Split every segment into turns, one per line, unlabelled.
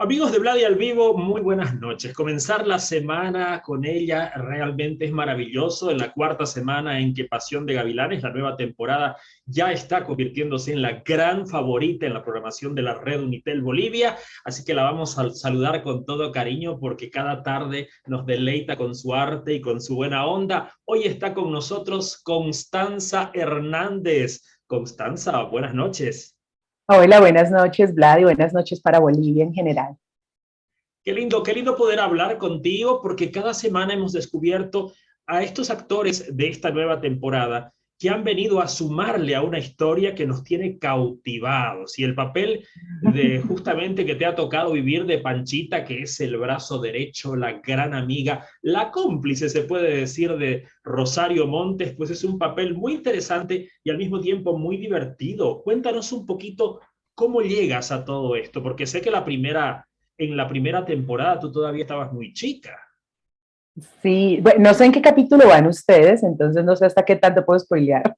Amigos de Vladi al Vivo, muy buenas noches. Comenzar la semana con ella realmente es maravilloso. En la cuarta semana en que Pasión de Gavilanes, la nueva temporada, ya está convirtiéndose en la gran favorita en la programación de la red Unitel Bolivia. Así que la vamos a saludar con todo cariño porque cada tarde nos deleita con su arte y con su buena onda. Hoy está con nosotros Constanza Hernández. Constanza, buenas noches.
Hola, buenas noches, Vlad, y buenas noches para Bolivia en general.
Qué lindo poder hablar contigo porque cada semana hemos descubierto a estos actores de esta nueva temporada que han venido a sumarle a una historia que nos tiene cautivados. Y el papel de justamente que te ha tocado vivir de Panchita, que es el brazo derecho, la gran amiga, la cómplice, se puede decir, de Rosario Montes, pues es un papel muy interesante y al mismo tiempo muy divertido. Cuéntanos un poquito cómo llegas a todo esto, porque sé que en la primera temporada tú todavía estabas muy chica.
Sí, bueno, no sé en qué capítulo van ustedes, entonces no sé hasta qué tanto puedo spoilear.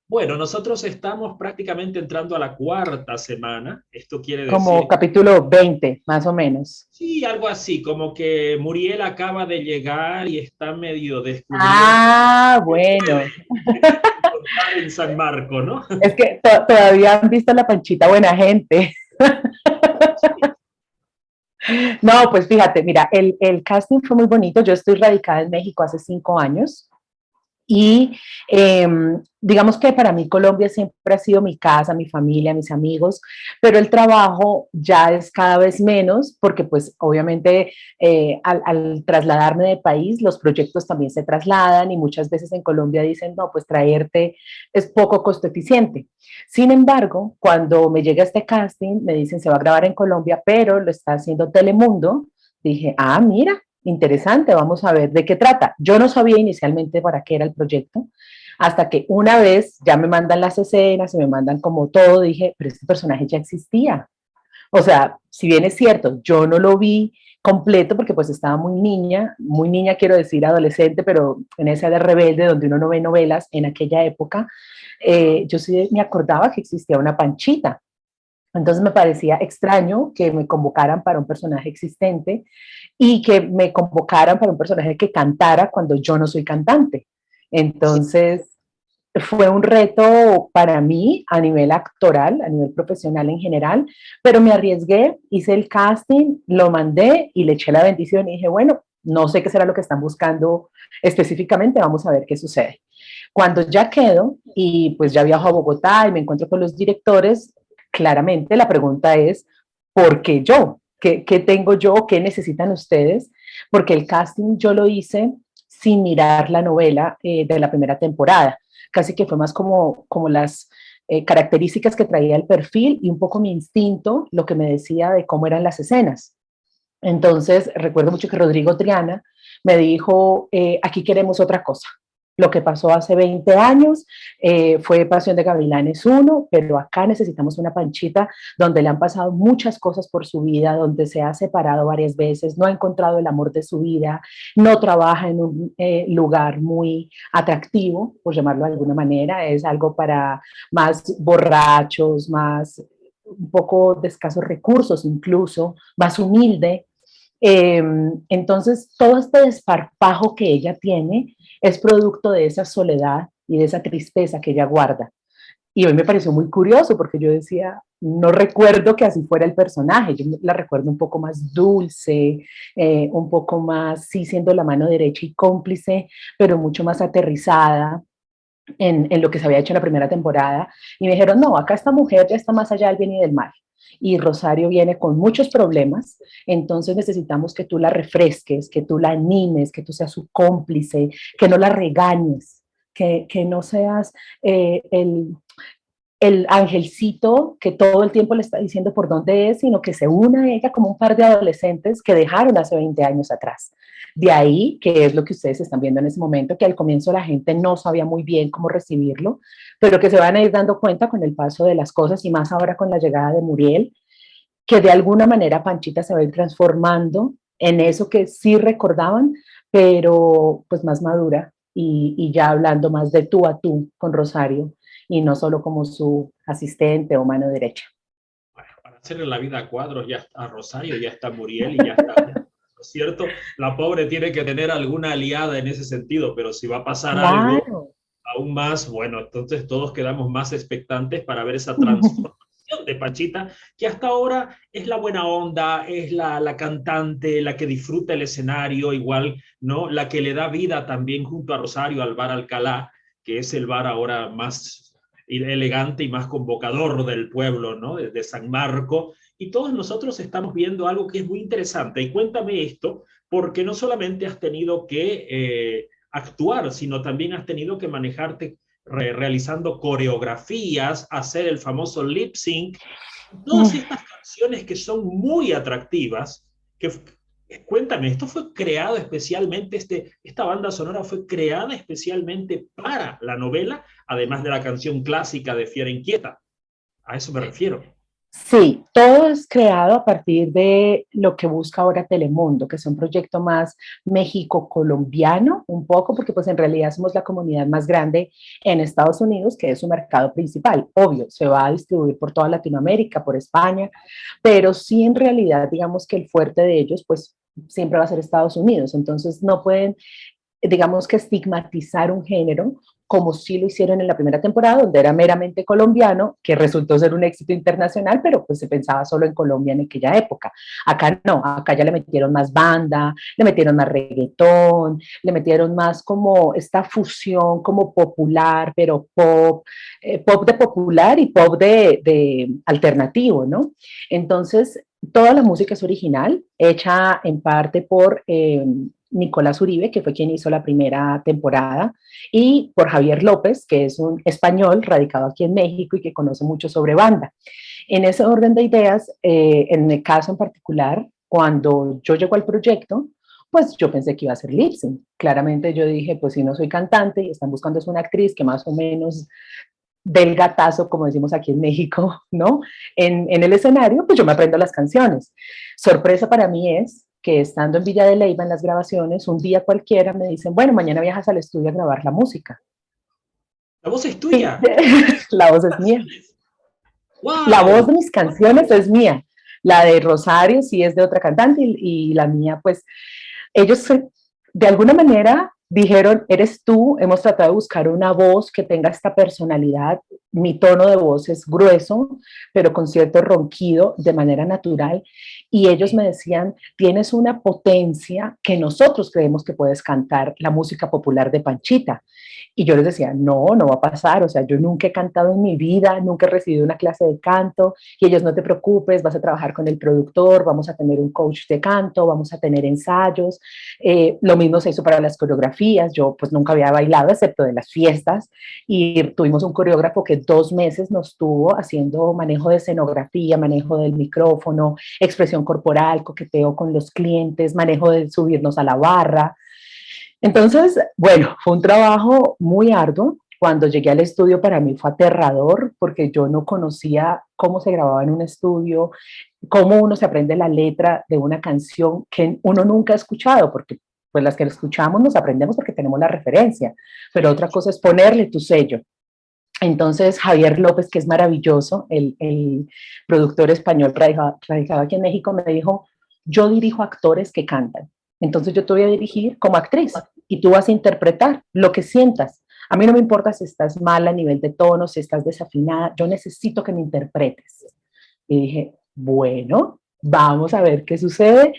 Bueno, nosotros estamos prácticamente entrando a la cuarta semana. Esto quiere
Como
decir,
capítulo 20, más o menos.
sí, algo así, como que Muriel acaba de llegar y está medio descubriendo
Ah,
qué
bueno.
puede encontrar en San Marco, ¿no?
Es que todavía han visto la Panchita buena gente.
Sí.
No, pues fíjate, mira, el casting fue muy bonito. Yo estoy radicada en México hace 5 años. Y eh, digamos que para mí Colombia siempre ha sido mi casa, mi familia, mis amigos, pero el trabajo ya es cada vez menos porque pues obviamente al trasladarme de país los proyectos también se trasladan y muchas veces en Colombia dicen, no, pues traerte es poco costo eficiente. Sin embargo, cuando me llega este casting, me dicen se va a grabar en Colombia, pero lo está haciendo Telemundo, dije, ah, mira, interesante, vamos a ver de qué trata. Yo no sabía inicialmente para qué era el proyecto, hasta que una vez ya me mandan las escenas y me mandan como todo, dije, pero este personaje ya existía. O sea, si bien es cierto, yo no lo vi completo porque pues estaba muy niña quiero decir adolescente, pero en esa edad rebelde donde uno no ve novelas en aquella época, yo sí me acordaba que existía una Panchita. Entonces me parecía extraño que me convocaran para un personaje existente y que me convocaran para un personaje que cantara cuando yo no soy cantante. Entonces fue un reto para mí a nivel actoral, a nivel profesional en general, pero me arriesgué, hice el casting, lo mandé y le eché la bendición y dije, bueno, no sé qué será lo que están buscando específicamente, vamos a ver qué sucede. Cuando ya quedo y pues ya viajo a Bogotá y me encuentro con los directores, claramente la pregunta es, ¿por qué yo? ¿Qué tengo yo? ¿Qué necesitan ustedes? Porque el casting yo lo hice sin mirar la novela de la primera temporada. Casi que fue más como las características que traía el perfil y un poco mi instinto, lo que me decía de cómo eran las escenas. Entonces, recuerdo mucho que Rodrigo Triana me dijo, aquí queremos otra cosa. Lo que pasó hace 20 años fue Pasión de Gavilanes 1, pero acá necesitamos una Panchita donde le han pasado muchas cosas por su vida, donde se ha separado varias veces, no ha encontrado el amor de su vida, no trabaja en un lugar muy atractivo, por llamarlo de alguna manera, es algo para más borrachos, más un poco de escasos recursos incluso, más humilde. Entonces, todo este desparpajo que ella tiene es producto de esa soledad y de esa tristeza que ella guarda. Y hoy me pareció muy curioso porque yo decía, no recuerdo que así fuera el personaje, yo la recuerdo un poco más dulce, un poco más, sí, siendo la mano derecha y cómplice, pero mucho más aterrizada en lo que se había hecho en la primera temporada. Y me dijeron, no, acá esta mujer ya está más allá del bien y del mal y Rosario viene con muchos problemas, entonces necesitamos que tú la refresques, que tú la animes, que tú seas su cómplice, que no la regañes, que no seas el angelcito que todo el tiempo le está diciendo por dónde es, sino que se una a ella como un par de adolescentes que dejaron hace 20 años atrás. De ahí, que es lo que ustedes están viendo en ese momento, que al comienzo la gente no sabía muy bien cómo recibirlo, pero que se van a ir dando cuenta con el paso de las cosas y más ahora con la llegada de Muriel, que de alguna manera Panchita se va a ir transformando en eso que sí recordaban, pero pues más madura y ya hablando más de tú a tú con Rosario y no solo como su asistente o mano derecha.
hacerle la vida a Cuadros, ya está Rosario, ya está Muriel y ya está, ¿no es cierto? La pobre tiene que tener alguna aliada en ese sentido, pero si va a pasar algo
Claro.
aún más, bueno, entonces todos quedamos más expectantes para ver esa transformación de Panchita, que hasta ahora es la buena onda, es la cantante, la que disfruta el escenario, igual, ¿no? La que le da vida también junto a Rosario al bar Alcalá, que es el bar ahora más elegante y más convocador del pueblo, ¿no? De San Marco. Y todos nosotros estamos viendo algo que es muy interesante. Y cuéntame esto, porque no solamente has tenido que actuar, sino también has tenido que manejarte realizando coreografías, hacer el famoso lip sync, todas estas canciones que son muy atractivas, que cuéntame, esto fue creado especialmente, esta banda sonora fue creada especialmente para la novela, además de la canción clásica de Fiera Inquieta. A eso me refiero.
Sí, todo es creado a partir de lo que busca ahora Telemundo, que es un proyecto más México-colombiano, un poco, porque pues en realidad somos la comunidad más grande en Estados Unidos, que es su mercado principal. Obvio, se va a distribuir por toda Latinoamérica, por España, pero sí en realidad digamos que el fuerte de ellos pues siempre va a ser Estados Unidos, entonces no pueden digamos que estigmatizar un género como sí lo hicieron en la primera temporada, donde era meramente colombiano, que resultó ser un éxito internacional, pero pues se pensaba solo en Colombia en aquella época. Acá no, acá ya le metieron más banda, le metieron más reggaetón, le metieron más como esta fusión como popular, pero pop, pop de popular y pop de alternativo, ¿no? Entonces, toda la música es original, hecha en parte por Nicolás Uribe, que fue quien hizo la primera temporada, y por Javier López, que es un español radicado aquí en México y que conoce mucho sobre banda. En ese orden de ideas, en el caso en particular, cuando yo llego al proyecto, pues yo pensé que iba a ser lip sync. Claramente yo dije, pues si no soy cantante y están buscando es una actriz que más o menos del gatazo, como decimos aquí en México, ¿no? En el escenario, pues yo me aprendo las canciones. Sorpresa para mí es que estando en Villa de Leyva en las grabaciones, un día cualquiera me dicen, bueno, mañana viajas al estudio a grabar la música.
La voz es
Sí,
tuya.
la voz es mía. La voz de
¡Wow!
mis canciones es mía. La de Rosario sí es de otra cantante y la mía, pues, ellos de alguna manera dijeron, eres tú, hemos tratado de buscar una voz que tenga esta personalidad, mi tono de voz es grueso, pero con cierto ronquido de manera natural, y ellos me decían, tienes una potencia que nosotros creemos que puedes cantar la música popular de Panchita. Y yo les decía, no, no va a pasar, o sea, yo nunca he cantado en mi vida, nunca he recibido una clase de canto, y ellos no te preocupes, vas a trabajar con el productor, vamos a tener un coach de canto, vamos a tener ensayos, lo mismo se hizo para las coreografías, yo pues nunca había bailado excepto de las fiestas, y tuvimos un coreógrafo que 2 meses nos tuvo haciendo manejo de escenografía, manejo del micrófono, expresión corporal, coqueteo con los clientes, manejo de subirnos a la barra. Entonces, bueno, fue un trabajo muy arduo. Cuando llegué al estudio para mí fue aterrador porque yo no conocía cómo se grababa en un estudio, cómo uno se aprende la letra de una canción que uno nunca ha escuchado, porque pues las que escuchamos nos aprendemos porque tenemos la referencia, pero otra cosa es ponerle tu sello. Entonces, Javier López, que es maravilloso, el productor español radicado aquí en México, me dijo, yo dirijo actores que cantan. Entonces yo te voy a dirigir como actriz y tú vas a interpretar lo que sientas. A mí no me importa si estás mal a nivel de tono, si estás desafinada, yo necesito que me interpretes. Y dije, bueno, vamos a ver qué sucede.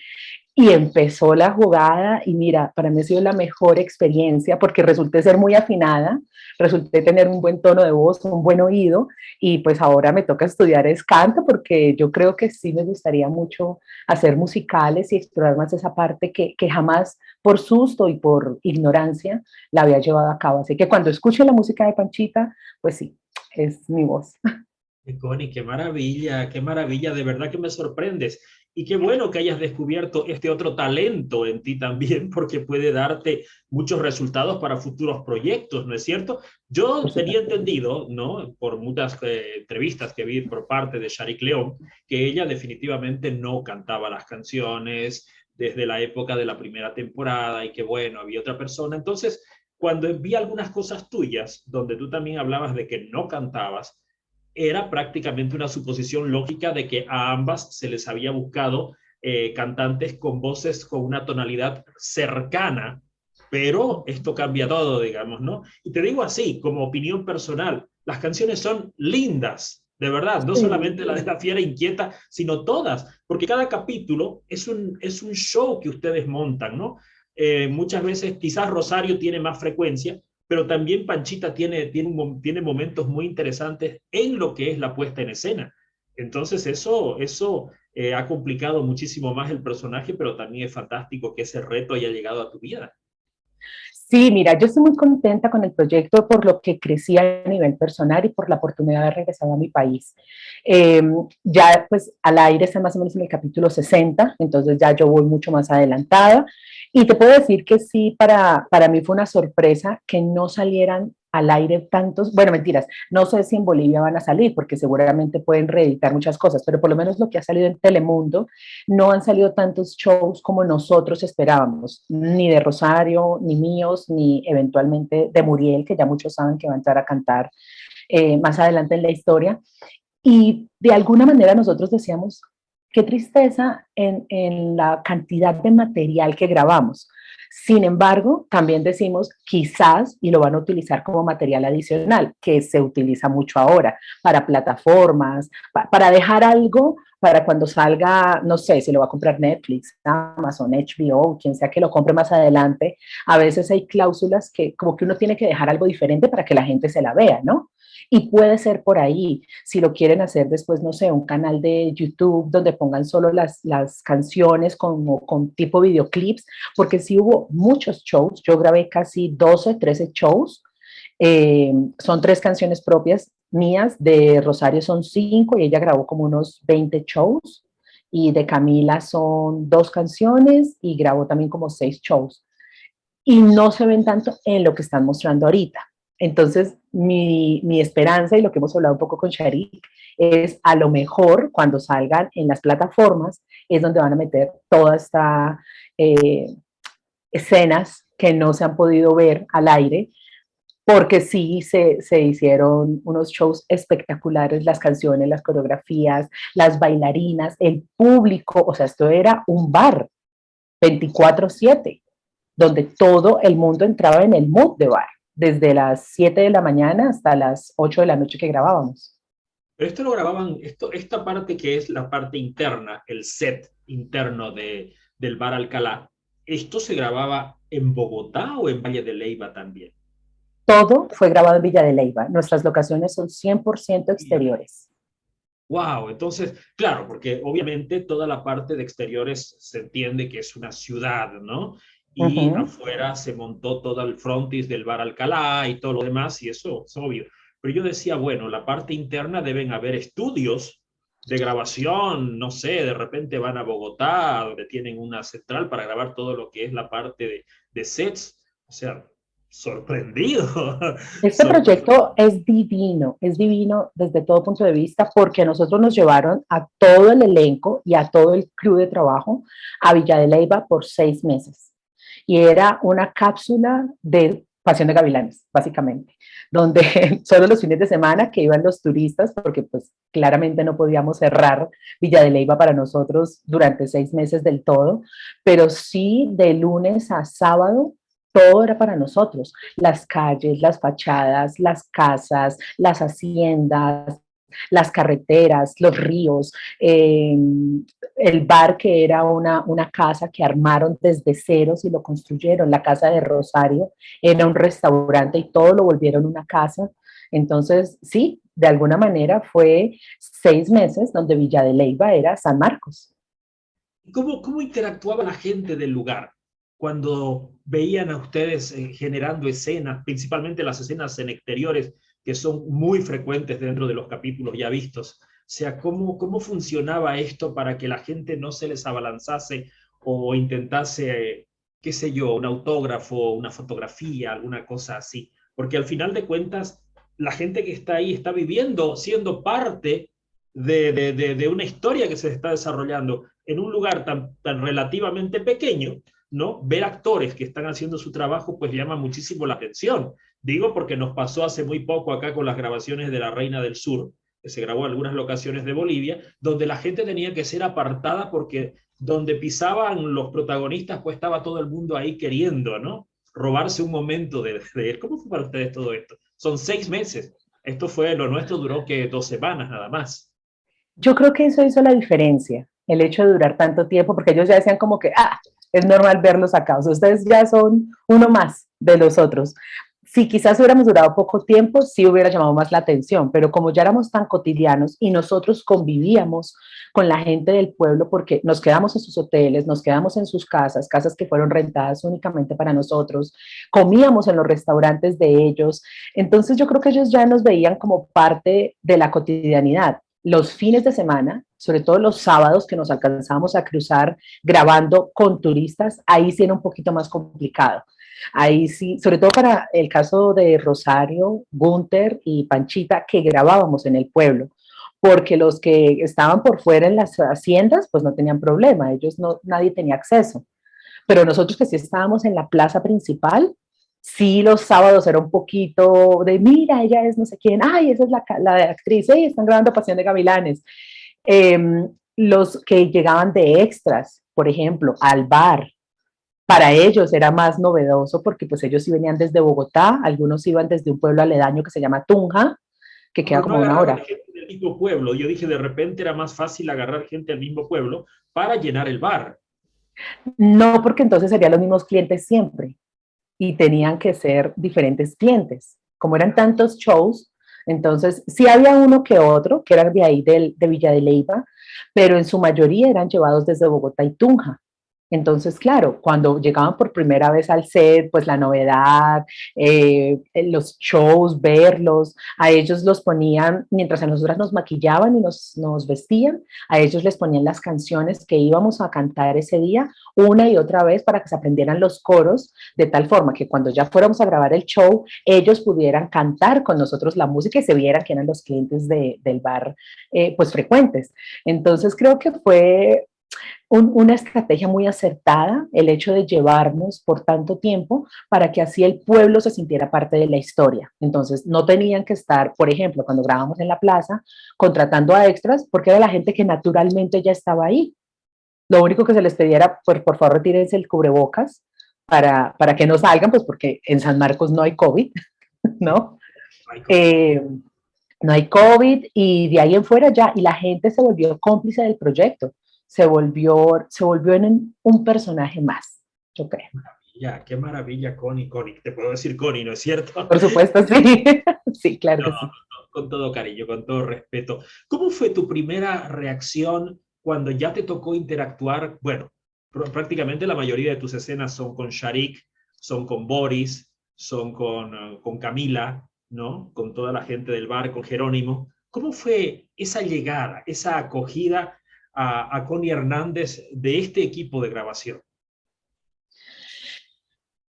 Y empezó la jugada y mira, para mí ha sido la mejor experiencia porque resulté ser muy afinada, resulté tener un buen tono de voz, un buen oído y pues ahora me toca estudiar es canto porque yo creo que sí me gustaría mucho hacer musicales y explorar más esa parte que jamás por susto y por ignorancia la había llevado a cabo. Así que cuando escuche la música de Panchita, pues sí, es mi voz.
Connie, qué maravilla, de verdad que me sorprendes. Y qué bueno que hayas descubierto este otro talento en ti también, porque puede darte muchos resultados para futuros proyectos, ¿no es cierto?
Por
Yo tenía
supuesto.
entendido, ¿no? Por muchas entrevistas que vi por parte de Sharik León, que ella definitivamente no cantaba las canciones desde la época de la primera temporada y que bueno, había otra persona. Entonces, cuando vi algunas cosas tuyas, donde tú también hablabas de que no cantabas, era prácticamente una suposición lógica de que a ambas se les había buscado cantantes con voces con una tonalidad cercana, pero esto cambia todo, digamos, ¿no? Y te digo así, como opinión personal, las canciones son lindas, de verdad, no
Sí.
solamente la de la fiera inquieta, sino todas, porque cada capítulo es un show que ustedes montan, ¿no? Muchas veces quizás Rosario tiene más frecuencia, pero también Panchita tiene momentos muy interesantes en lo que es la puesta en escena. Entonces eso ha complicado muchísimo más el personaje, pero también es fantástico que ese reto haya llegado a tu vida.
Sí, mira, yo estoy muy contenta con el proyecto por lo que crecí a nivel personal y por la oportunidad de regresar a mi país. Eh, ya pues al aire está más o menos en el capítulo 60, entonces ya yo voy mucho más adelantada. Y te puedo decir que sí, para mí fue una sorpresa que no salieran al aire tantos, bueno, mentiras, no sé si en Bolivia van a salir, porque seguramente pueden reeditar muchas cosas, pero por lo menos lo que ha salido en Telemundo, no han salido tantos shows como nosotros esperábamos, ni de Rosario, ni míos, ni eventualmente de Muriel, que ya muchos saben que va a entrar a cantar más adelante en la historia. Y de alguna manera nosotros decíamos, qué tristeza en la cantidad de material que grabamos. Sin embargo, también decimos quizás, y lo van a utilizar como material adicional, que se utiliza mucho ahora para plataformas, para dejar algo para cuando salga, no sé, si lo va a comprar Netflix, Amazon, HBO, quien sea que lo compre más adelante, a veces hay cláusulas que como que uno tiene que dejar algo diferente para que la gente se la vea, ¿no? Y puede ser por ahí, si lo quieren hacer después, no sé, un canal de YouTube donde pongan solo las canciones con tipo videoclips, porque sí hubo muchos shows, yo grabé casi 12, 13 shows, son 3 canciones propias mías, de Rosario son 5 y ella grabó como unos 20 shows, y de Camila son 2 canciones y grabó también como 6 shows. Y no se ven tanto en lo que están mostrando ahorita. Entonces, mi esperanza y lo que hemos hablado un poco con Sharik es a lo mejor cuando salgan en las plataformas es donde van a meter todas estas escenas que no se han podido ver al aire, porque sí se hicieron unos shows espectaculares, las canciones, las coreografías, las bailarinas, el público, o sea, esto era un bar 24/7 donde todo el mundo entraba en el mood de bar, desde las 7 de la mañana hasta las 8 de la noche que grabábamos.
Pero esto lo grababan, esta parte que es la parte interna, el set interno del Bar Alcalá, ¿esto se grababa en Bogotá o en Valle de Leyva también?
Todo fue grabado en Villa de Leyva. Nuestras locaciones son 100% exteriores.
Wow, entonces, claro, porque obviamente toda la parte de exteriores se entiende que es una ciudad, ¿no?
Uh
Y
-huh.
afuera se montó todo el frontis del Bar Alcalá y todo lo demás, y eso es obvio. Pero yo decía, bueno, la parte interna deben haber estudios de grabación, no sé, de repente van a Bogotá, donde tienen una central para grabar todo lo que es la parte de sets. O sea, sorprendido.
Este
Sorprendido.
proyecto es divino desde todo punto de vista, porque a nosotros nos llevaron a todo el elenco y a todo el crew de trabajo a Villa de Leyva por 6 meses. Y era una cápsula de Pasión de Gavilanes, básicamente, donde solo los fines de semana que iban los turistas, porque pues claramente no podíamos cerrar Villa de Leyva para nosotros durante 6 meses del todo, pero sí de lunes a sábado todo era para nosotros, las calles, las fachadas, las casas, las haciendas, las carreteras, los ríos, el bar que era una casa que armaron desde ceros y lo construyeron, la casa de Rosario era un restaurante y todo lo volvieron una casa. Entonces, sí, de alguna manera fue 6 meses donde Villa de Leyva era San Marcos.
¿Cómo interactuaba la gente del lugar cuando veían a ustedes generando escenas, principalmente las escenas en exteriores, que son muy frecuentes dentro de los capítulos ya vistos? O sea, ¿cómo funcionaba esto para que la gente no se les abalanzase o intentase, qué sé yo, un autógrafo, una fotografía, alguna cosa así? Porque al final de cuentas, la gente que está ahí está viviendo, siendo parte de una historia que se está desarrollando en un lugar tan relativamente pequeño, ¿no? Ver actores que están haciendo su trabajo, pues llama muchísimo la atención. Digo porque nos pasó hace muy poco acá con las grabaciones de La Reina del Sur, se grabó en algunas locaciones de Bolivia, donde la gente tenía que ser apartada porque donde pisaban los protagonistas, pues estaba todo el mundo ahí queriendo, ¿no? Robarse un momento de él. ¿Cómo fue para ustedes todo esto? Son 6 meses. Esto fue, lo nuestro duró que 2 semanas nada más.
Yo creo que eso hizo la diferencia, el hecho de durar tanto tiempo, porque ellos ya decían como que, es normal verlos acá, o sea, ustedes ya son uno más de los otros. Si quizás hubiéramos durado poco tiempo, sí hubiera llamado más la atención, pero como ya éramos tan cotidianos y nosotros convivíamos con la gente del pueblo porque nos quedamos en sus hoteles, nos quedamos en sus casas, casas que fueron rentadas únicamente para nosotros, comíamos en los restaurantes de ellos, entonces yo creo que ellos ya nos veían como parte de la cotidianidad. Los fines de semana, sobre todo los sábados que nos alcanzábamos a cruzar grabando con turistas, ahí sí era un poquito más complicado. Ahí sí, sobre todo para el caso de Rosario, Gunther y Panchita, que grabábamos en el pueblo, porque los que estaban por fuera en las haciendas, pues no tenían problema, ellos no, nadie tenía acceso. Pero nosotros que sí estábamos en la plaza principal, sí los sábados era un poquito de, mira, ella es no sé quién, ay, esa es la actriz, hey, están grabando Pasión de Gavilanes. Eh, los que llegaban de extras, por ejemplo, al bar, para ellos era más novedoso porque pues ellos sí venían desde Bogotá, algunos iban desde un pueblo aledaño que se llama Tunja, que queda
No
como una
agarraban
hora.
gente del mismo pueblo. Yo dije, de repente era más fácil agarrar gente del mismo pueblo para llenar el bar.
No, porque entonces serían los mismos clientes siempre y tenían que ser diferentes clientes. Como eran tantos shows, entonces sí había uno que otro, que eran de ahí de Villa de Leyva, pero en su mayoría eran llevados desde Bogotá y Tunja. Entonces, claro, cuando llegaban por primera vez al set, pues la novedad, los shows, verlos, a ellos los ponían, mientras a nosotras nos maquillaban y nos vestían, a ellos les ponían las canciones que íbamos a cantar ese día una y otra vez para que se aprendieran los coros, de tal forma que cuando ya fuéramos a grabar el show, ellos pudieran cantar con nosotros la música y se vieran que eran los clientes del bar, pues frecuentes. Entonces creo que fue una estrategia muy acertada el hecho de llevarnos por tanto tiempo para que así el pueblo se sintiera parte de la historia. Entonces, no tenían que estar, por ejemplo, cuando grabamos en la plaza, contratando a extras, porque era la gente que naturalmente ya estaba ahí. Lo único que se les pedía era, pues, por favor, retírense el cubrebocas para que no salgan, pues porque en San Marcos no hay COVID, ¿no? Eh, no hay COVID y de ahí en fuera ya, y la gente se volvió cómplice del proyecto, se volvió en un personaje más, yo creo.
Ya, qué maravilla, Connie, Connie. Te puedo decir Connie, ¿no es cierto?
Por supuesto, sí, sí, claro
No,
que sí.
con todo cariño, con todo respeto. ¿Cómo fue tu primera reacción cuando ya te tocó interactuar? Bueno, prácticamente la mayoría de tus escenas son con Sharik, son con Boris, son con Camila, ¿no? Con toda la gente del bar, con Jerónimo. ¿Cómo fue esa llegada, esa acogida a Connie Hernández de este equipo de grabación?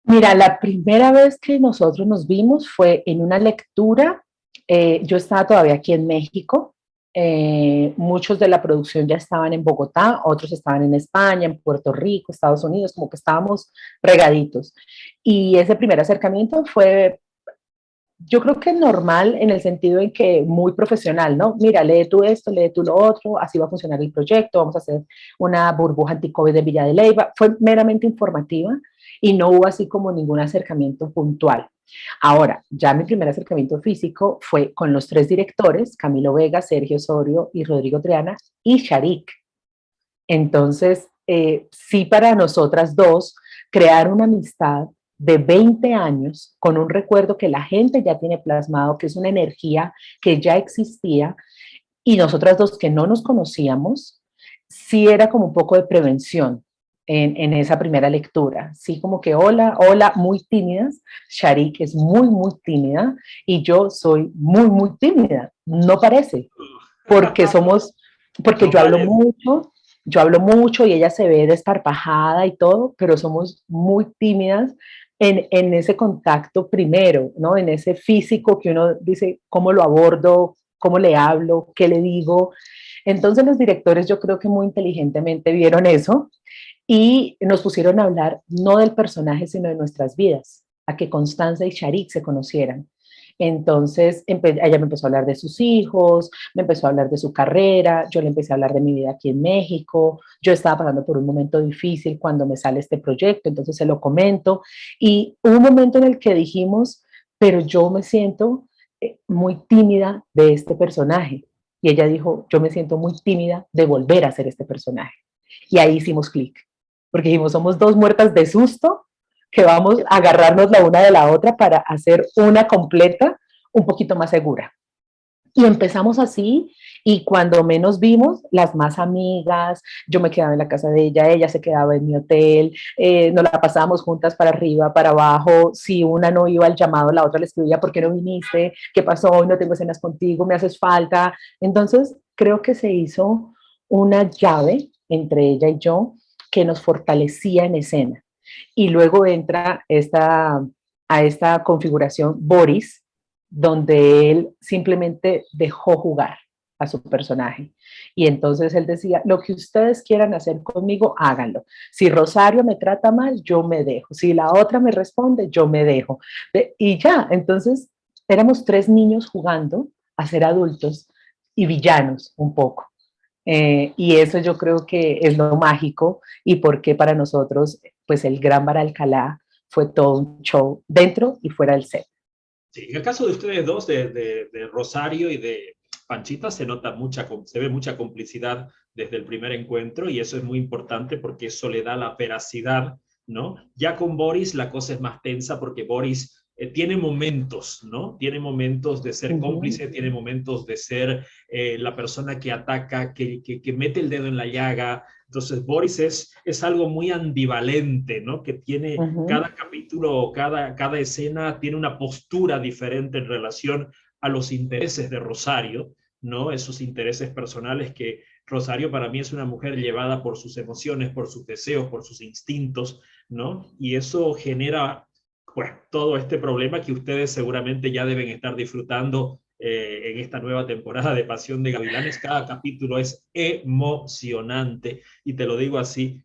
Mira, la primera vez que nosotros nos vimos fue en una lectura. Yo estaba todavía aquí en México. Muchos de la producción ya estaban en Bogotá, otros estaban en España, en Puerto Rico, Estados Unidos, como que estábamos regaditos. Y ese primer acercamiento fue, yo creo que normal en el sentido en que muy profesional, ¿no? Mira, lee tú esto, lee tú lo otro, así va a funcionar el proyecto, vamos a hacer una burbuja anti-COVID de Villa de Leyva. Fue meramente informativa y no hubo así como ningún acercamiento puntual. Ahora, ya mi primer acercamiento físico fue con los tres directores, Camilo Vega, Sergio Osorio y Rodrigo Triana, y Sharik. Entonces, sí para nosotras dos, crear una amistad de 20 años con un recuerdo que la gente ya tiene plasmado, que es una energía que ya existía, y nosotras dos que no nos conocíamos, sí era como un poco de prevención en esa primera lectura. Sí, como que hola, hola, muy tímidas. Sharik es muy, muy tímida y yo soy muy, muy tímida. No parece, porque somos, porque
No parece.
yo hablo mucho y ella se ve desparpajada y todo, pero somos muy tímidas en ese contacto primero, ¿no? En ese físico que uno dice, ¿cómo lo abordo? ¿Cómo le hablo? ¿Qué le digo? Entonces los directores yo creo que muy inteligentemente vieron eso y nos pusieron a hablar no del personaje, sino de nuestras vidas, a que Constanza y Sharik se conocieran. Entonces, ella me empezó a hablar de sus hijos, me empezó a hablar de su carrera, yo le empecé a hablar de mi vida aquí en México, yo estaba pasando por un momento difícil cuando me sale este proyecto, entonces se lo comento, y hubo un momento en el que dijimos, pero yo me siento muy tímida de este personaje, y ella dijo, yo me siento muy tímida de volver a ser este personaje, y ahí hicimos clic, porque dijimos, somos dos muertas de susto, que vamos a agarrarnos la una de la otra para hacer una completa un poquito más segura. Y empezamos así, y cuando menos vimos, las más amigas, yo me quedaba en la casa de ella se quedaba en mi hotel, nos la pasábamos juntas para arriba, para abajo, si una no iba al llamado, la otra le escribía, ¿por qué no viniste? ¿Qué pasó? Hoy no tengo escenas contigo, me haces falta. Entonces, creo que se hizo una llave entre ella y yo que nos fortalecía en escena. Y luego entra a esta configuración Boris, donde él simplemente dejó jugar a su personaje. Y entonces él decía, lo que ustedes quieran hacer conmigo, háganlo. Si Rosario me trata mal, yo me dejo. Si la otra me responde, yo me dejo. Y ya, entonces éramos tres niños jugando a ser adultos y villanos un poco. Y eso yo creo que es lo mágico y porque para nosotros, pues el Gran Bar Alcalá fue todo un show dentro y fuera del set.
Sí, en el caso de ustedes dos, de Rosario y de Panchita, se ve mucha complicidad desde el primer encuentro y eso es muy importante porque eso le da la veracidad, ¿no? Ya con Boris la cosa es más tensa porque Boris tiene momentos, ¿no? Tiene momentos de ser cómplice, tiene momentos de ser la persona que ataca, que mete el dedo en la llaga. Entonces, Boris es algo muy ambivalente, ¿no? Que tiene cada capítulo, cada escena tiene una postura diferente en relación a los intereses de Rosario, ¿no? Esos intereses personales que Rosario para mí es una mujer llevada por sus emociones, por sus deseos, por sus instintos, ¿no? Y eso genera, pues, todo este problema que ustedes seguramente ya deben estar disfrutando en esta nueva temporada de Pasión de Gavilanes. Cada capítulo es emocionante y te lo digo así,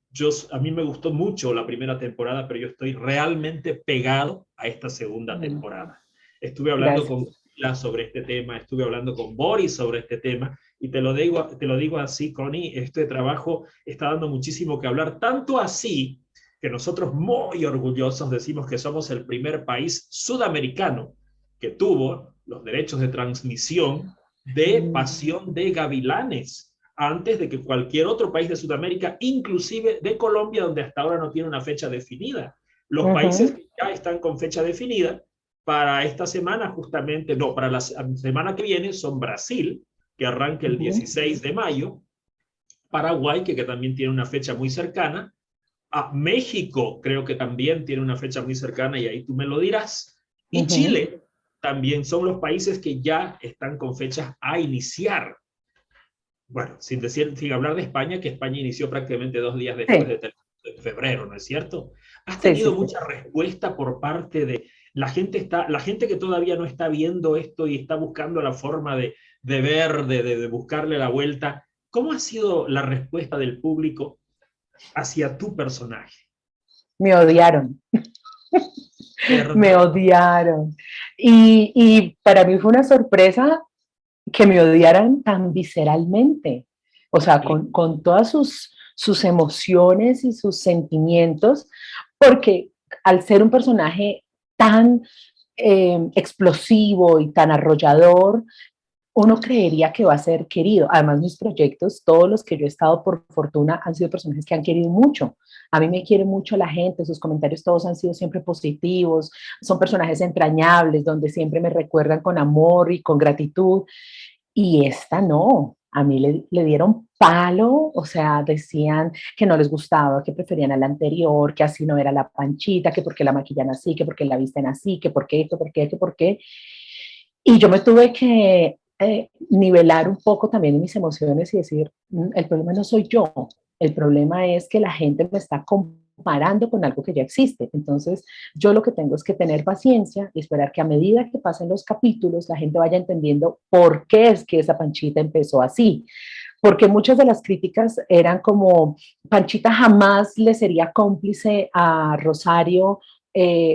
a mí me gustó mucho la primera temporada, pero yo estoy realmente pegado a esta segunda temporada. Estuve hablando con Camila sobre este tema, estuve hablando con Boris sobre este tema y te lo digo así, Connie, este trabajo está dando muchísimo que hablar, tanto así que nosotros muy orgullosos decimos que somos el primer país sudamericano que tuvo los derechos de transmisión de Pasión de Gavilanes antes de que cualquier otro país de Sudamérica, inclusive de Colombia, donde hasta ahora no tiene una fecha definida. Los países que ya están con fecha definida para esta semana, justamente, no, para la semana que viene son Brasil, que arranca el 16 de mayo, Paraguay, que también tiene una fecha muy cercana, a México creo que también tiene una fecha muy cercana y ahí tú me lo dirás, y Chile también son los países que ya están con fechas a iniciar. Bueno, sin hablar de España, que España inició prácticamente 2 días después de febrero, ¿no es cierto? ¿Has tenido mucha respuesta por parte de la gente que todavía no está viendo esto y está buscando la forma de ver, de buscarle la vuelta? ¿Cómo ha sido la respuesta del público hacia tu personaje?
Me odiaron. Me odiaron. Y para mí fue una sorpresa que me odiaran tan visceralmente, o sea, con todas sus emociones y sus sentimientos, porque al ser un personaje tan explosivo y tan arrollador, uno creería que va a ser querido. Además, mis proyectos, todos los que yo he estado por fortuna, han sido personajes que han querido mucho. A mí me quiere mucho la gente, sus comentarios todos han sido siempre positivos, son personajes entrañables, donde siempre me recuerdan con amor y con gratitud. Y esta no, a mí le dieron palo, o sea, decían que no les gustaba, que preferían a la anterior, que así no era la Panchita, que porque la maquillan así, que porque la visten así, que por qué esto, por qué, que por qué. Y yo me tuve que nivelar un poco también mis emociones y decir, el problema no soy yo, el problema es que la gente me está comparando con algo que ya existe. Entonces, yo lo que tengo es que tener paciencia y esperar que a medida que pasen los capítulos, la gente vaya entendiendo por qué es que esa Panchita empezó así. Porque muchas de las críticas eran como, Panchita jamás le sería cómplice a Rosario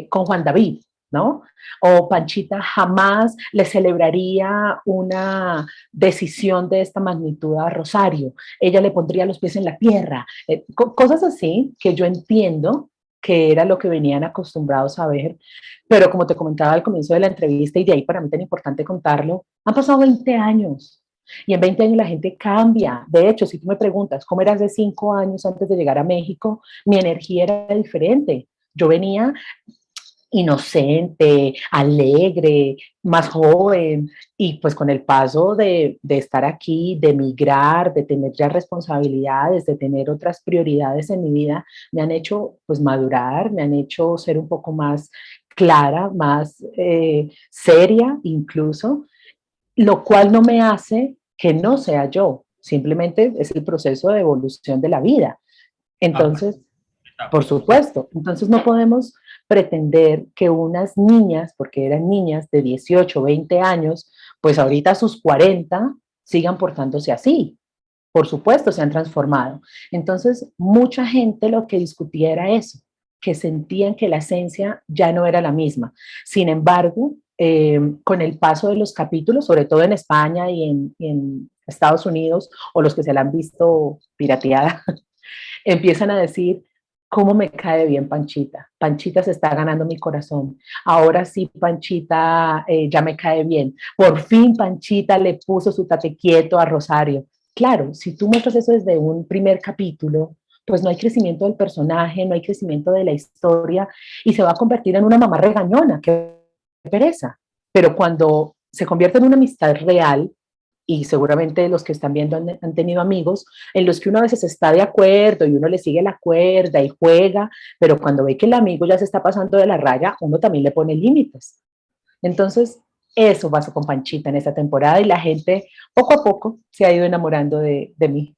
con Juan David. ¿no? O Panchita jamás le celebraría una decisión de esta magnitud a Rosario, ella le pondría los pies en la tierra, cosas así que yo entiendo que era lo que venían acostumbrados a ver, pero como te comentaba al comienzo de la entrevista, y de ahí para mí tan importante contarlo, han pasado 20 años, y en 20 años la gente cambia. De hecho, si tú me preguntas cómo era hace 5 años antes de llegar a México, mi energía era diferente. Yo venía inocente, alegre, más joven, y pues con el paso de estar aquí, de emigrar, de tener ya responsabilidades, de tener otras prioridades en mi vida, me han hecho pues madurar, me han hecho ser un poco más clara, más seria incluso, lo cual no me hace que no sea yo, simplemente es el proceso de evolución de la vida.
Etapas,
Entonces, por
etapas.
supuesto. Entonces no podemos pretender que unas niñas, porque eran niñas de 18, 20 años, pues ahorita a sus 40 sigan portándose así. Por supuesto, se han transformado. Entonces, mucha gente lo que discutía era eso, que sentían que la esencia ya no era la misma. Sin embargo, con el paso de los capítulos, sobre todo en España y en Estados Unidos, o los que se la han visto pirateada, empiezan a decir, ¿cómo me cae bien Panchita? Panchita se está ganando mi corazón. Ahora sí, Panchita ya me cae bien. Por fin Panchita le puso su tate quieto a Rosario. Claro, si tú muestras eso desde un primer capítulo, pues no hay crecimiento del personaje, no hay crecimiento de la historia y se va a convertir en una mamá regañona, qué pereza. Pero cuando se convierte en una amistad real, y seguramente los que están viendo han tenido amigos en los que uno a veces está de acuerdo y uno le sigue la cuerda y juega, pero cuando ve que el amigo ya se está pasando de la raya, uno también le pone límites. Entonces, eso pasó con Panchita en esta temporada y la gente poco a poco se ha ido enamorando de mí.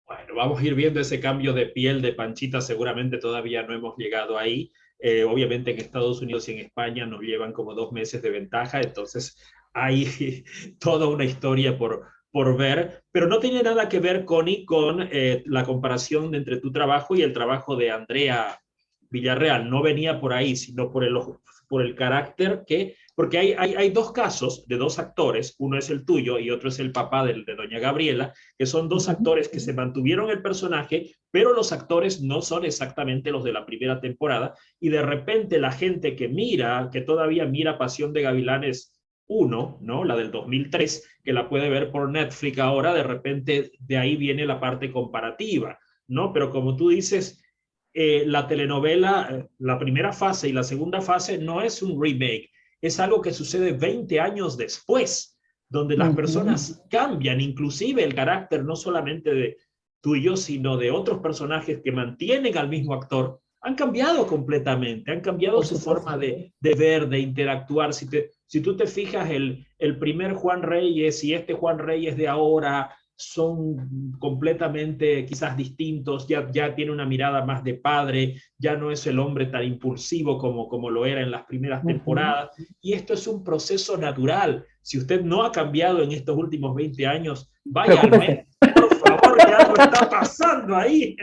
Bueno, vamos a ir viendo ese cambio de piel de Panchita, seguramente todavía no hemos llegado ahí. Obviamente en Estados Unidos y en España nos llevan como 2 meses de ventaja, entonces hay toda una historia por ver, pero no tiene nada que ver, Connie, con la comparación entre tu trabajo y el trabajo de Andrea Villarreal. No venía por ahí, sino por el carácter que, porque hay dos casos de dos actores, uno es el tuyo y otro es el papá de doña Gabriela, que son dos actores que se mantuvieron el personaje, pero los actores no son exactamente los de la primera temporada, y de repente la gente que mira, que todavía mira Pasión de Gavilanes 1, ¿no? La del 2003, que la puede ver por Netflix ahora, de repente de ahí viene la parte comparativa, ¿no? Pero como tú dices, la telenovela, la primera fase y la segunda fase no es un remake, es algo que sucede 20 años después, donde las personas cambian, inclusive el carácter no solamente de tuyo, sino de otros personajes que mantienen al mismo actor, han cambiado completamente, han cambiado
Por
su
supuesto.
forma de ver, de interactuar. Si tú te fijas, el primer Juan Reyes y este Juan Reyes de ahora son completamente quizás distintos, ya tiene una mirada más de padre, ya no es el hombre tan impulsivo como lo era en las primeras temporadas, y esto es un proceso natural. Si usted no ha cambiado en estos últimos 20 años, vaya al
Preocúpese.
médico, por favor, que algo está pasando ahí.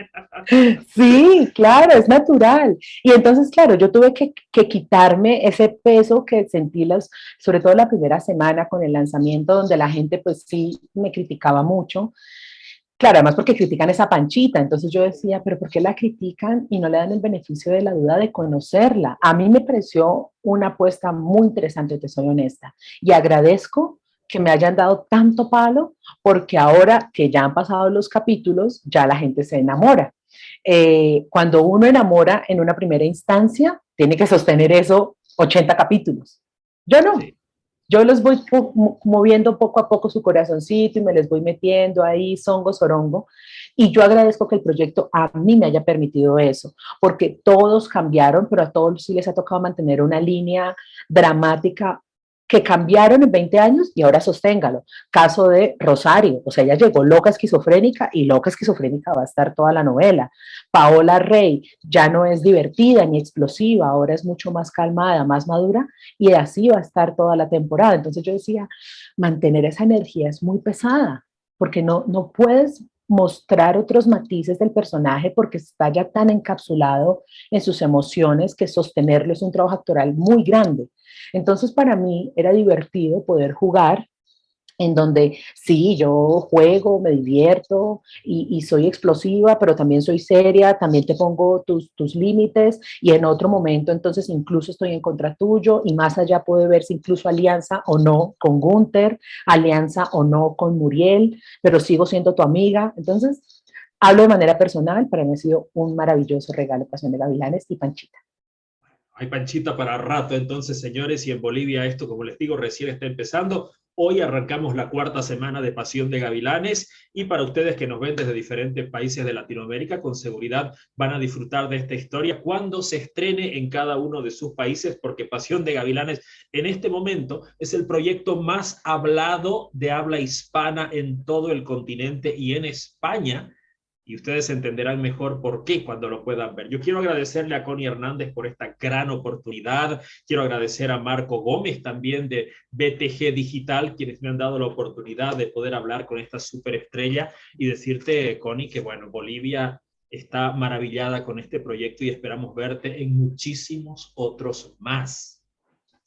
Sí, claro, es natural. Y entonces, claro, yo tuve que quitarme ese peso que sentí, sobre todo la primera semana con el lanzamiento, donde la gente pues sí me criticaba mucho. Claro, además porque critican esa Panchita, entonces yo decía, pero ¿por qué la critican y no le dan el beneficio de la duda de conocerla? A mí me pareció una apuesta muy interesante, te soy honesta, y agradezco que me hayan dado tanto palo, porque ahora que ya han pasado los capítulos, ya la gente se enamora. Cuando uno enamora en una primera instancia, tiene que sostener eso 80 capítulos. Yo no,
Sí.
yo los voy moviendo poco a poco su corazoncito y me les voy metiendo ahí, songo, sorongo. Y yo agradezco que el proyecto a mí me haya permitido eso, porque todos cambiaron, pero a todos sí les ha tocado mantener una línea dramática que cambiaron en 20 años y ahora sosténgalo. Caso de Rosario, o sea, ella llegó loca esquizofrénica y loca esquizofrénica va a estar toda la novela. Paola Rey ya no es divertida ni explosiva, ahora es mucho más calmada, más madura y así va a estar toda la temporada. Entonces yo decía, mantener esa energía es muy pesada, porque no puedes mostrar otros matices del personaje porque está ya tan encapsulado en sus emociones que sostenerlo es un trabajo actoral muy grande. Entonces para mí era divertido poder jugar en donde sí, yo juego, me divierto y soy explosiva, pero también soy seria, también te pongo tus límites y en otro momento entonces incluso estoy en contra tuyo y más allá puede verse incluso alianza o no con Gunther, alianza o no con Muriel, pero sigo siendo tu amiga. Entonces, hablo de manera personal, para mí ha sido un maravilloso regalo Pasión de Gavilanes y Panchita.
Hay panchita para rato, entonces, señores, y en Bolivia esto, como les digo, recién está empezando. Hoy arrancamos la cuarta semana de Pasión de Gavilanes y para ustedes que nos ven desde diferentes países de Latinoamérica, con seguridad van a disfrutar de esta historia cuando se estrene en cada uno de sus países, porque Pasión de Gavilanes en este momento es el proyecto más hablado de habla hispana en todo el continente y en España, y ustedes entenderán mejor por qué cuando lo puedan ver. Yo quiero agradecerle a Connie Hernández por esta gran oportunidad. Quiero agradecer a Marco Gómez también de BTG Digital, quienes me han dado la oportunidad de poder hablar con esta superestrella y decirte, Connie, que bueno, Bolivia está maravillada con este proyecto y esperamos verte en muchísimos otros más.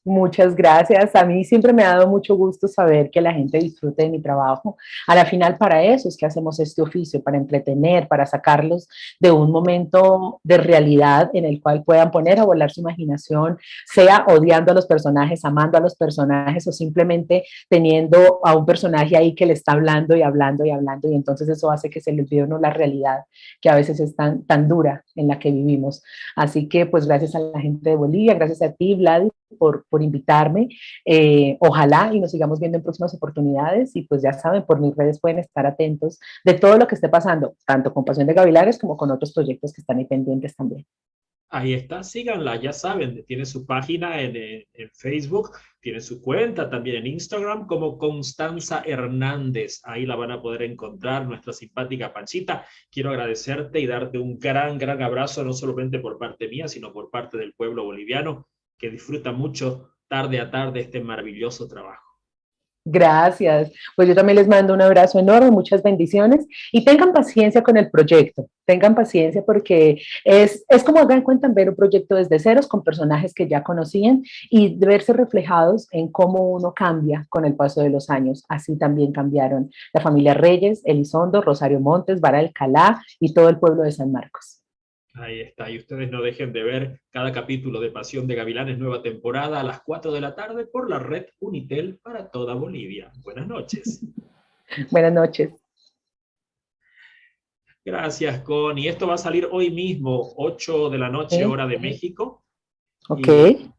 Muchas gracias. A mí siempre me ha dado mucho gusto saber que la gente disfrute de mi trabajo. A la final, para eso es que hacemos este oficio, para entretener, para sacarlos de un momento de realidad en el cual puedan poner a volar su imaginación, sea odiando a los personajes, amando a los personajes o simplemente teniendo a un personaje ahí que le está hablando y hablando y hablando y entonces eso hace que se le olvide uno la realidad que a veces es tan dura en la que vivimos. Así que pues gracias a la gente de Bolivia, gracias a ti, Vlad, por invitarme. Ojalá y nos sigamos viendo en próximas oportunidades y pues ya saben, por mis redes pueden estar atentos de todo lo que esté pasando, tanto con Pasión de Gavilanes como con otros proyectos que están ahí pendientes también.
Ahí está, síganla, ya saben, tiene su página en Facebook, tiene su cuenta también en Instagram como Constanza Hernández. Ahí la van a poder encontrar, nuestra simpática Panchita. Quiero agradecerte y darte un gran abrazo, no solamente por parte mía, sino por parte del pueblo boliviano, que disfruta mucho tarde a tarde este maravilloso trabajo.
Gracias. Pues yo también les mando un abrazo enorme, muchas bendiciones y tengan paciencia con el proyecto. Tengan paciencia porque es como hagan cuenta ver un proyecto desde ceros con personajes que ya conocían y de verse reflejados en cómo uno cambia con el paso de los años. Así también cambiaron la familia Reyes, Elizondo, Rosario Montes, Vara Alcalá y todo el pueblo de San Marcos.
Ahí está, y ustedes no dejen de ver cada capítulo de Pasión de Gavilanes, nueva temporada a las 4 de la tarde por la red Unitel para toda Bolivia. Buenas noches.
Buenas noches.
Gracias, Connie. Esto va a salir hoy mismo, 8 de la noche, hora de México.
Ok.
Y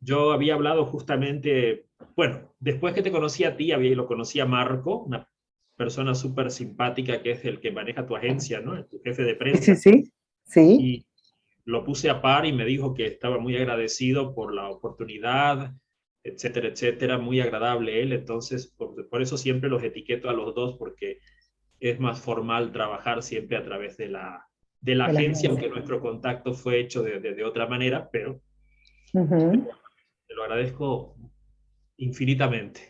yo había hablado justamente, bueno, después que te conocí a ti, lo conocí a Marco, una persona súper simpática que es el que maneja tu agencia, ¿no? Tu jefe de
Sí,
prensa.
sí, sí.
Y lo puse a par y me dijo que estaba muy agradecido por la oportunidad, etcétera, etcétera, muy agradable él, entonces por eso siempre los etiqueto a los dos porque es más formal trabajar siempre a través de la
De la
agencia,
agencia.
aunque nuestro contacto fue hecho de otra manera, pero te lo agradezco infinitamente.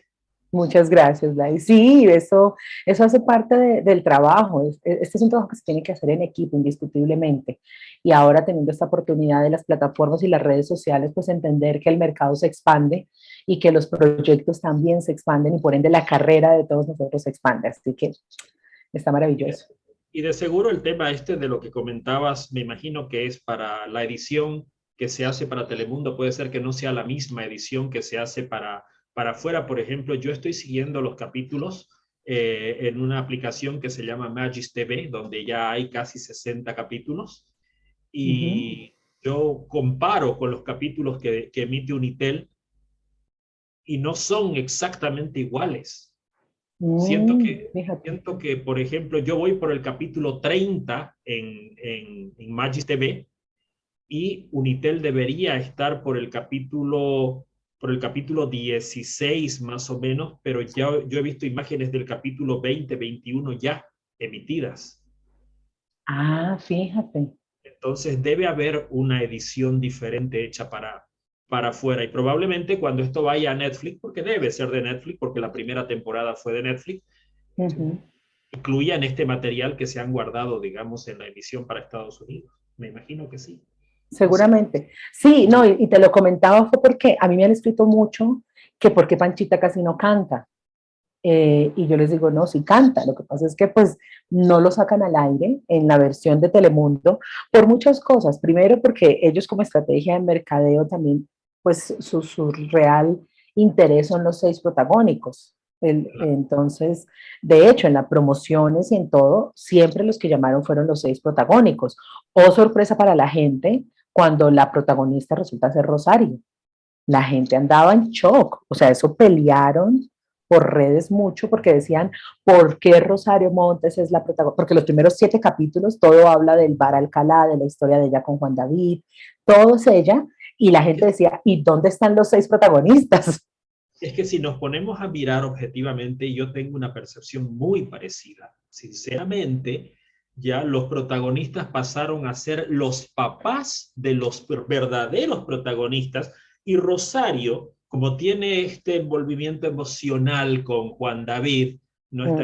Muchas gracias, Lai. Sí, eso hace parte del trabajo. Este es un trabajo que se tiene que hacer en equipo, indiscutiblemente. Y ahora teniendo esta oportunidad de las plataformas y las redes sociales, pues entender que el mercado se expande y que los proyectos también se expanden y por ende la carrera de todos nosotros se expande. Así que está maravilloso.
Y de seguro el tema este de lo que comentabas, me imagino que es para la edición que se hace para Telemundo, puede ser que no sea la misma edición que se hace para afuera. Por ejemplo, yo estoy siguiendo los capítulos en una aplicación que se llama Magis TV, donde ya hay casi 60 capítulos, y yo comparo con los capítulos que emite Unitel y no son exactamente iguales. Siento que,
Fíjate.
siento que, por ejemplo, yo voy por el capítulo 30 en Magis TV y Unitel debería estar por el capítulo 16 más o menos, pero ya yo he visto imágenes del capítulo 20, 21 ya emitidas.
Ah, fíjate.
Entonces debe haber una edición diferente hecha para afuera y probablemente cuando esto vaya a Netflix, porque debe ser de Netflix, porque la primera temporada fue de Netflix,
Uh -huh.
incluían este material que se han guardado, digamos, en la emisión para Estados Unidos. Me imagino que sí. No sé.
Seguramente. Sí, no, y te lo comentaba fue porque a mí me han escrito mucho que por qué Panchita casi no canta. Y yo les digo, no, sí canta. Lo que pasa es que pues no lo sacan al aire en la versión de Telemundo por muchas cosas. Primero porque ellos como estrategia de mercadeo también, pues su real interés son los 6 protagónicos. Entonces, de hecho, en las promociones y en todo, siempre los que llamaron fueron los 6 protagónicos. Oh, sorpresa para la gente cuando la protagonista resulta ser Rosario. La gente andaba en shock, o sea, eso pelearon por redes mucho porque decían, ¿por qué Rosario Montes es la protagonista? Porque los primeros 7 capítulos todo habla del bar Alcalá, de la historia de ella con Juan David, todo es ella, y la gente decía, ¿y dónde están los 6 protagonistas?
Es que si nos ponemos a mirar objetivamente, yo tengo una percepción muy parecida. Sinceramente, ya los protagonistas pasaron a ser los papás de los verdaderos protagonistas y Rosario, como tiene este envolvimiento emocional con Juan David, no está